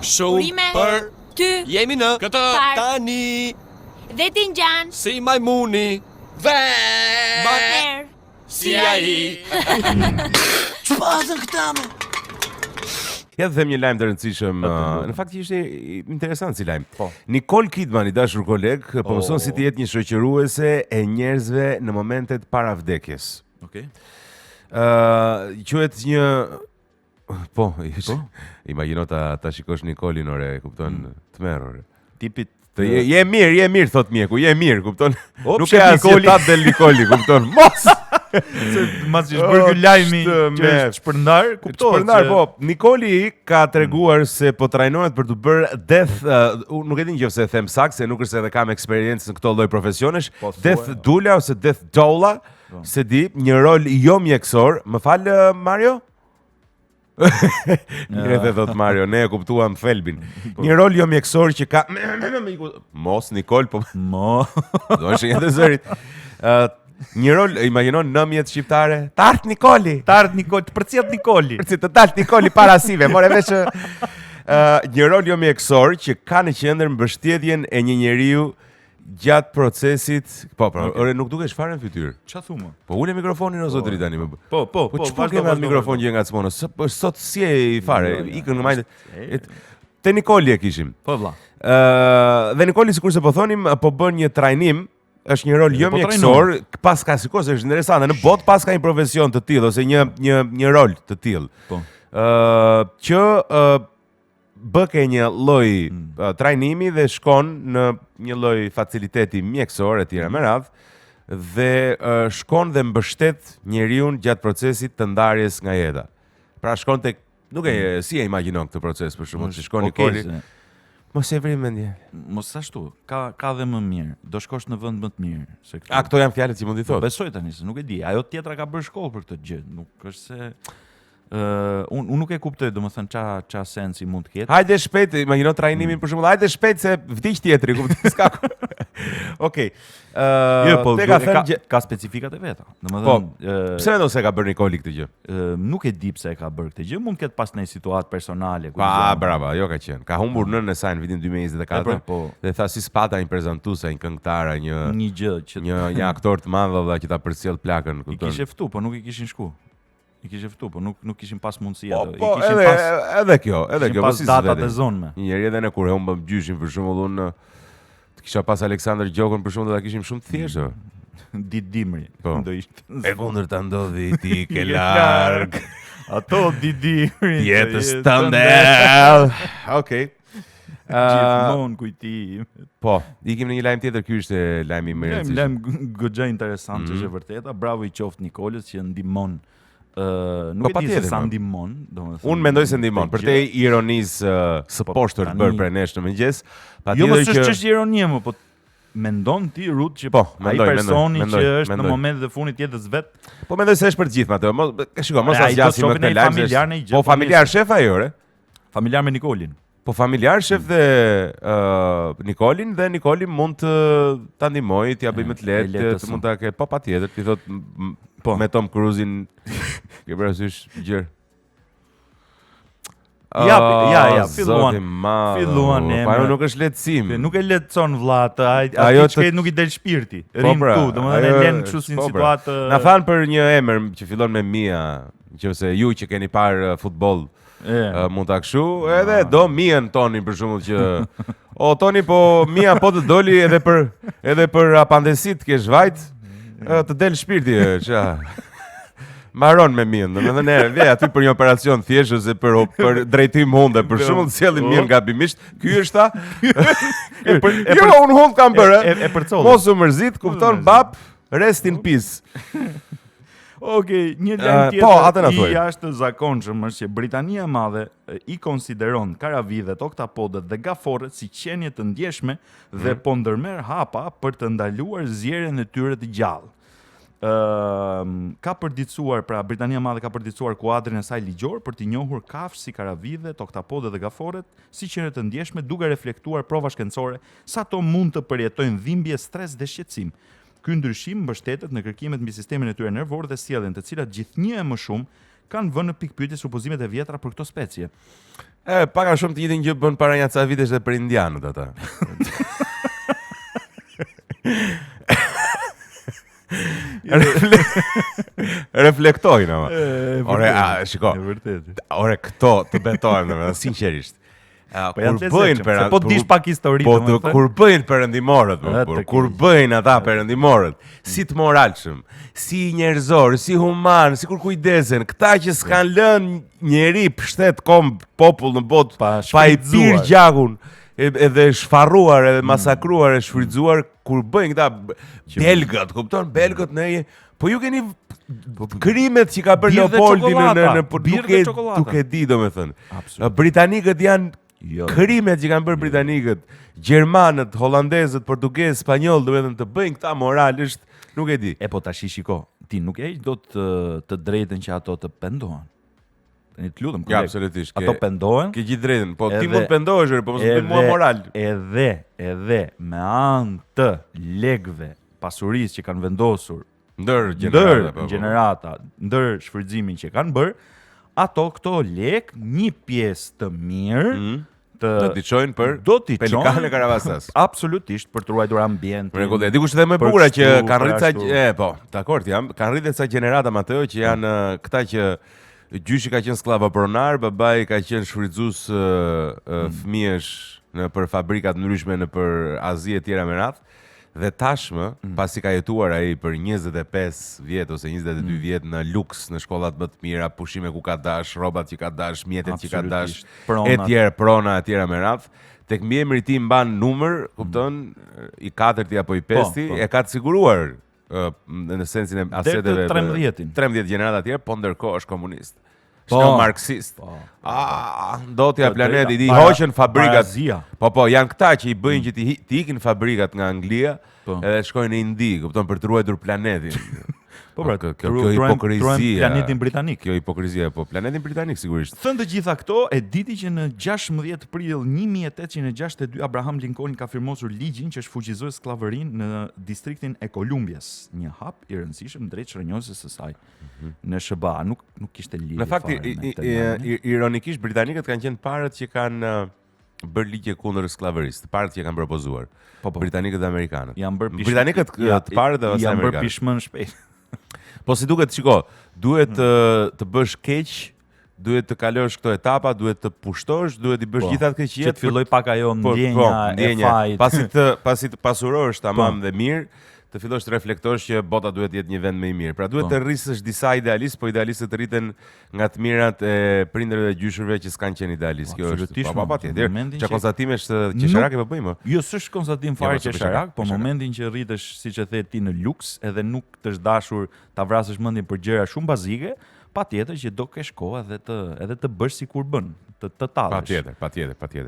Shumë për ty. Jemi në Këtë tani Dhe Tinxhan. si majmuni Erë. si ai. Çfarë këta më? Ja të them një lajm të rëndësishëm. Në fakt ishte interesant si lajm. Po. Nicole Kidman, i dashur koleg, po mëson si të jetë një shoqëruese e njerëzve në momentet para vdekjes. Okej. Quhet një imagjino ta shikosh Nicolin ore, kupton, të merr ore. Tipit Je mirë, thot mjeku, je mirë, kupton? Nuk pse e Nicoli- asjetat del Nicoli, kupton? Mos! se mas që bërë ky lajmi që është shpërndar, kuptohet. Shpërndar, po. Nicoli ka treguar se po trajnohet për të bërë death, nuk e di nëse e them saktë, se nuk është se edhe kam eksperiencë në këto lloj profesionesh, Po, thuaj, death dula ose death doula, se di, një rol jo mjekësor. Më fal Mario? Mirë dhe thot Mario, ne e kuptuam thelbin. Një rol jo mjekësor që ka mos Nicole, po do është një të zërit. Një rol, imagjinon 19 shqiptare, tart Nicoli, të përcjell Nicoli. të talt Nicoli parasive, more veç një rol jo mjekësor që ka në qendër mbështetjen e një njeriu gjatë procesit. Po, ore nuk dukesh fare në fytyrë. Ç'a thumë? Po ule mikrofonin o zotëri tani më. Po, Po çfarë ke me atë mikrofon që nga cmonë? Sot si e fare, ikën në majtë. Te Nicoli e kishim. Po vlla. Dhe Nicoli sikur se po thonim, po bën një trajnim, është një rol jo po mjekësor, pas ka sikos është interesante. Në botë pas ka një profesion të tillë ose një rol të tillë. Po. Që bë ke një lloj trajnimi dhe shkon në një lloj faciliteti mjekësor etj me radhë dhe shkon dhe mbështet njeriu gjatë procesit të ndarjes nga jeta. Pra shkon tek nuk e si e imagjinon këtë proces për shkakun që shkon Nicoli. Mos e vri mendje. Mos ashtu. Ka dhe më mirë. Do shkosh në vend më të mirë se këtu. A këto janë fjalët që mund t'i thotë. Besoj tani se nuk e di. Ajo tjetra ka bërë shkollë për këtë gjë. Nuk është se unë nuk e kuptoj, domethënë ça sensi mund të ketë. Hajde shpejt, imagjino trajnimin për shembull. Hajde shpejt se vdiq tjetri, kupton s'ka. Okej. Po te ka specifikat e veta. Po, Domethënë pse mendon se ka bërë Nicoli këtë gjë? nuk e di pse e ka bërë këtë gjë. Mund të ketë pas një situatë personale. Brava, jo ka qenë. Ka humbur nënën e saj në vitin 2024. Po. Dhe tha si spata një prezantuese, një këngëtare, Një gjë që një aktor të madh valla që ta përcjell plakën, i kupton. kishe ftu, po nuk i kishin shku. I kishe ftu, po nuk kishin pas mundësi ato. I Po, kishin pas edhe kjo, pas datat e zonme. Një njeri edhe ne kur e humbëm gjyshin për shembull unë të kisha pas Aleksandër Gjokën për shembull, do ta kishim shumë të thjeshtë. Ditë dimri. Po. Do ishte. E kundërta ndodhi ti ke larg. Ato ditë dimri. Jetës tënde. Okej. Gjithmonë kujtim. Po, ikim në një lajm tjetër, ky ishte lajmi më i rëndësishëm. Lajm goxha interesant që është e vërteta. Bravo i qoftë Nikolës që ndihmon. Nuk Po, e di se patjetër, sa po. ndihmon, domethënë. Unë mendoj se ndihmon, për te ironisë së poshtër të bërë për nesh në mëngjes. Jo, mos është çështje ironie më, po mendon ti Rut që Po, ai personi mendoj, që është mendoj. në momentet e fundit jetës vet. Po mendoj se është për të gjithë atë. Shiko, mos Ai do asgjasim të me këtë shofin lajm. familjar në një gjë, Po po familjar mirë. shef ajo, ore. Familjar me Nikolin. Po familjar shef dhe Nikolin dhe Nikoli mund të ta ndihmoj, t'ja bëj më të lehtë, të mund ta ketë. Po patjetër, ti thot Po. me Tom Cruise-in ke parasysh gjë. Ja, filluan emra. Po ajo nuk është lehtësim. Nuk e lehtëson vllatë, Ajo aty që nuk i del shpirti. Po, Rim pra, këtu, domethënë ajo e lën kështu është, si në po, pra. situatë. Na than për një emër që fillon me Mia, nëse ju që keni parë futboll mund ta kshu, edhe do Mian Toni për shembull që o Toni, po Mia po të doli edhe për apandesit ke zhvajt, të del shpirti, ça. Maron me Mian, domethënë ve aty për një operacion thjesht ose për drejtim hunde, për shembull sjellin Mian gabimisht. Ky është ta. Jo, unë hund kam bërë. E përcolli. Mos u mërzit, kupton bab, rest in peace. Okej, një lajm po, atë na tjetër thuaj. i jashtëzakonshëm është që Britania e Madhe i konsideron karavidhet, oktapodët dhe gaforët si qenie të ndjeshme dhe po ndërmerr hapa për të ndaluar zgjerrjen e tyre të gjallë. Ka përditësuar, pra Britania e Madhe ka përditësuar kuadrin e saj ligjor për të njohur kafshë si karavidhet, oktapodët dhe gaforët si qenie të ndjeshme, duke reflektuar prova shkencore sa ato mund të përjetojnë dhimbje, stres dhe shqetësim. Ky ndryshim mbështetet në kërkimet mbi sistemin e tyre nervor dhe sjelljen, të cilat gjithnjë e më shumë kanë vënë në pikpyetje supozimet e vjetra për këto specie. Pak a shumë të njëjtin gjë bën para një ca vitesh dhe për indianët ata. Reflektojnë ama. Ore, shiko. E vërtet. Ore, këto të betohem domethënë sinqerisht. Kur bëjnë perëndimorët, po dish pak histori domethënë. Kur bëjnë perëndimorët, kur bëjnë ata perëndimorët, si të moralshëm, si njerëzor, si human, si kur kujdesen, këta që s'kan lënë njeri pshtet kom popull në botë pa i pirë gjakun, edhe shfarruar, edhe masakruar, e shfrytzuar, kur bëjnë këta belgët, kupton? Belgët në po ju keni krimet që ka bërë Leopoldi në duke di domethënë. Britanikët janë krimet që kanë bërë britanikët, gjermanët, holandezët, portugezë, spanjoll, domethënë të bëjnë këta moralisht, nuk e di. Po tash shiko, ti nuk e do të drejtën që ato të pendohen. Tani të lutem, ja, absolutisht. Ato pendohen. Ke gjithë drejtën, po ti mund të pendohesh, po mos bëj mua moral. Edhe me anë të legëve pasurisë që kanë vendosur ndër gjenerata, ndër shfrytëzimin që kanë bërë, ato këto lek një pjesë të mirë do t'i çojnë për Pelikan e Karavasas. Absolutisht, për të ruajtur ambientin. Për rregull, dikush edhe më e bukur që kanë rritë po, dakord jam, kanë rritë sa gjenerata Mateo që janë këta që gjyshi ka qenë skllavopronar, babai ka qenë shfrytzues fëmijësh për fabrika të ndryshme në për Azi e tjera me radhë. Dhe tashmë, pasi ka jetuar ai për 25 vjet ose 22 vjet në luks, në shkollat më të mira, pushime ku ka dash, rrobat që ka dash, mjetet që ka dash, prona e tjera me radhë, tek mbiemri i tij mban numër, kupton, i 4-ti apo i 5-ti, e ka të siguruar në sensin e aseteve 13 gjenerata të tjerë, po ndërkohë është komunist. Është marksist. Do t'ja planeti i hoqën fabrikat. Po, janë këta që i bëjnë që t'i ikin fabrikat nga Anglia edhe shkojnë në Indi, kupton, për të ruajtur planetin. Po pra, kjo hipokrizia. Planetin britanik. Kjo hipokrizia, po planetin britanik sigurisht. Thënë të gjitha këto, e diti që në 16 prill 1862 Abraham Lincoln ka firmosur ligjin që shfuqizoi skllavërinë në distriktin e Kolumbias, një hap i rëndësishëm drejt shërnjosjes së saj. Në SBA nuk kishte lidhje. Në fakt, ironikisht britanikët kanë qenë parët që kanë bërë ligje kundër skllavërisë, parët që kanë propozuar. Britanikët dhe amerikanët. Britanikët të parët dhe amerikanët. Janë bërë pishmën shpejt. Po si duket, shiko, duhet të bësh keq, duhet të kalosh këto etapa, duhet të pushtosh, duhet i bësh gjithatë keqjet, që të filloj pak ajo ndjenja e fajit. Pasi të pasurosh tamam dhe mirë, të fillosh të reflektosh që bota duhet jetë një vend më i mirë. Pra duhet të rrisësh disa idealistë, po idealistët rriten nga të mirat e prindërve dhe gjyshërve që s'kan qenë idealistë. Kjo është patjetër. Çka konstatimesh të Qesharak po bëjmë? Jo, s'është konstatim fare Qesharak, po momentin që rritesh, siç e the ti, në luks, edhe nuk të është dashur ta vrasësh mendin për gjëra shumë bazike, patjetër që do kesh kohë edhe të bësh sikur bën, të tallesh. Patjetër.